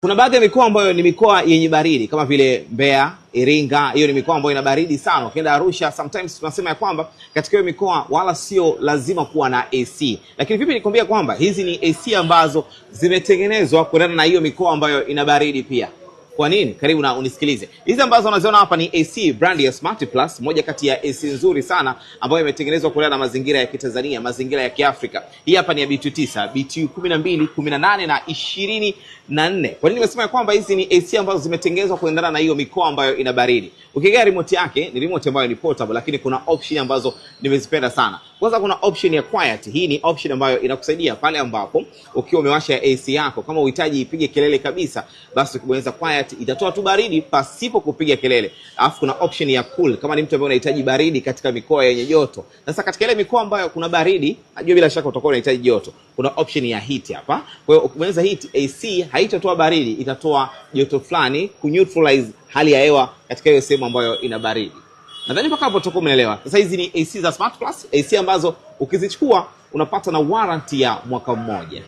Kuna baadhi ya mikoa ambayo ni mikoa yenye baridi kama vile Mbeya, Iringa. Hiyo ni mikoa ambayo ina baridi sana. Ukienda Arusha, sometimes tunasema ya kwamba katika hiyo mikoa wala sio lazima kuwa na AC. Lakini vipi nikwambia kwamba hizi ni AC ambazo zimetengenezwa kuendana na hiyo mikoa ambayo ina baridi pia. Kwa nini? Karibu na unisikilize. Hizi ambazo unaziona hapa ni AC brand ya Smart Plus, moja kati ya AC nzuri sana ambayo imetengenezwa kuendana na mazingira ya Kitanzania, mazingira ya Kiafrika. Hii hapa ni ya BTU 9, BTU 12, 18 na 24. Kwa nini nimesema kwamba hizi ni AC ambazo zimetengenezwa kuendana na hiyo mikoa ambayo ina baridi? Ukiangalia remote yake, ni remote ambayo ni portable, lakini kuna option ambazo nimezipenda sana. Kwanza kuna option ya quiet. Hii ni option ambayo inakusaidia pale ambapo ukiwa umewasha AC yako, kama uhitaji ipige kelele kabisa, basi ukibonyeza quiet itatoa tu baridi pasipo kupiga kelele. Alafu kuna option ya cool, kama ni mtu ambaye unahitaji baridi katika mikoa yenye joto. Sasa katika ile mikoa ambayo kuna baridi, najua bila shaka utakuwa unahitaji joto. Kuna option ya heat hapa. Kwa hiyo ukibonyeza heat, AC haitatoa baridi, itatoa joto fulani ku neutralize hali ya hewa katika hiyo sehemu ambayo ina baridi. Nadhani mpaka hapo tutakuwa umeelewa. Sasa hizi ni AC za Smart Plus, AC ambazo ukizichukua unapata na warranty ya mwaka mmoja.